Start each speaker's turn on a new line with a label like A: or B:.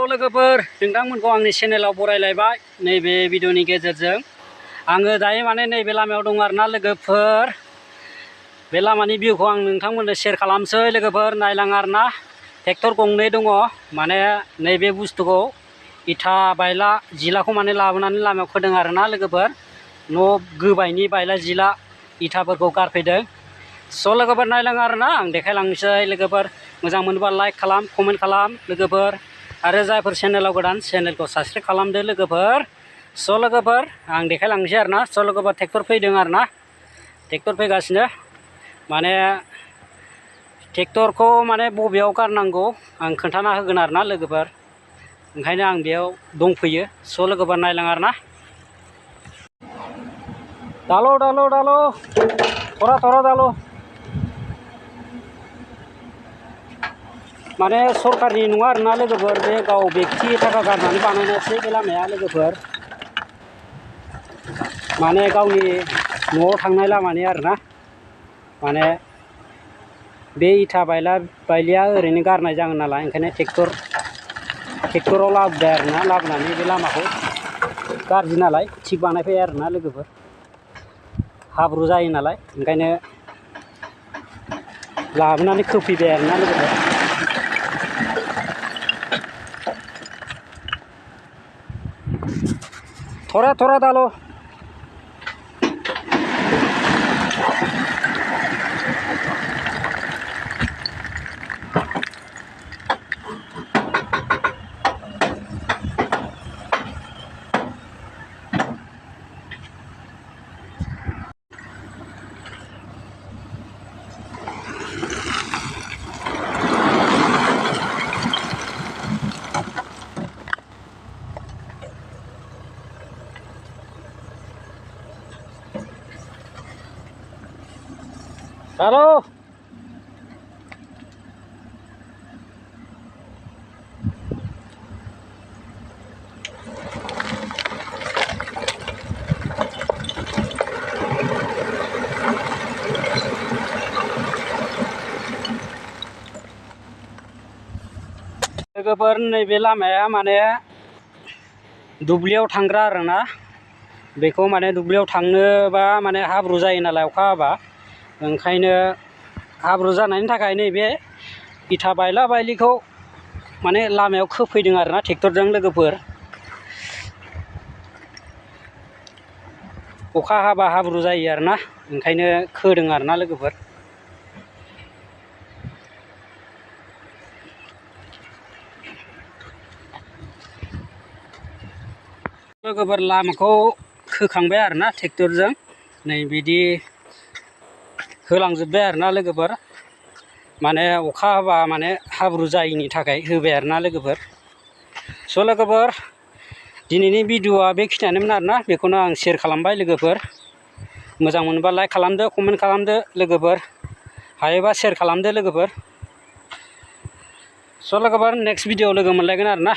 A: लोगोफोर नोंथांमोनखौ आंनि चेनेलाव बरायलायबाय। नैबे भिडिअनि गेजेरजों आङो दायो माने नैबे लामायाव दं आरोना लोगोफोर। बे लामानि भिउखौ आं नोंथांमोननो शेयार खालामसै लोगोफोर। नायलां आरोना ट्रेक्टर गंनै दङ। माने नैबे बुस्थुखौ इथा बायला जिलाखौ माने लाबोनानै लामायाव खोदों आरोना लोगोफोर। न' गोबायनि बायला जिला इथाफोरखौ गारफैदों। स' लोगोफोर नायलां आरोना आं देखायलांनोसै लोगोफोर। मोजां मोनोबा लाइक खालाम, कमेन्ट खालाम लोगोफोर। आरो जायफोर चेनेलाव गोदान चेनेलखौ साबस्क्राइब खालामदो लोगोफोर। स' लोगोफोर आं देखायलांनोसै आरोना। स' लोगोफोर ट्रेक्टर फैदों आरोना, ट्रेक्टर फैगासिनो। माने ट्रेक्टरखौ माने बबेयाव गारनांगौ आं खोन्थाना होगोन आरोना लोगोफोर। ओंखायनो आं बेयाव दंफैयो। स' लोगोफोर नायलां आरोना। डालो डालो डालो थरा थरा डालो। माने सरकारनि नङा आरोना लोगोफोर, बे गाव बेक्ति थाखा गारनानै बानायनायसो बे लामाया लोगोफोर। माने गावनि न'आव थांनाय लामानि आरोना। माने बे इथा बायला बायलिया ओरैनो गारनाय जागोन नालाय, ओंखायनो ट्रेक्टराव लाबोबाय आरोना। लाबोनानै बे लामाखौ गाज्रि नालाय थिग बानायफैबाय आरोना लोगोफोर। हाब्रु जायो नालाय ओंखायनो लाबोनानै खोफैबाय आरोना लोगोफोर। थरा थरा डालो। डालो लोगोफोर। नैबे लामाया माने दुब्लियाव थांग्रा आरोना। बेखौ माने दुब्लियाव थांनोबा माने हाब्रु जायो नालाय अखा हाबा। ओंखायनो हाब्रु जानायनि थाखाय नैबे इथा बायला बायलिखौ माने लामायाव खोफैदों आरोना ट्रेक्टरजों लोगोफोर। अखा हाबा हाब्रु जायो आरोना, ओंखायनो खोदों आरोना लोगोफोर। लोगोफोर लामाखौ खोखांबाय आरोना ट्रेक्टरजों। नै बिदि होलांजोब्बाय आरोना लोगोफोर। माने अखा हाबा माने हाब्रु जायिनि थाखाय होबाय आरोना लोगोफोर। स' लोगोफोर दिनैनि भिडिअआ बेखिनियानोमोन आरोना। बेखौनो आं शेयार खालामबाय लोगोफोर। मोजां मोनोबा लाइक खालामदो, कमेन्ट खालामदो लोगोफोर। हायोबा शेयार खालामदो लोगोफोर। स' लोगोफोर नेक्स्ट भिडिअआव लोगो मोनलायगोन आरोना।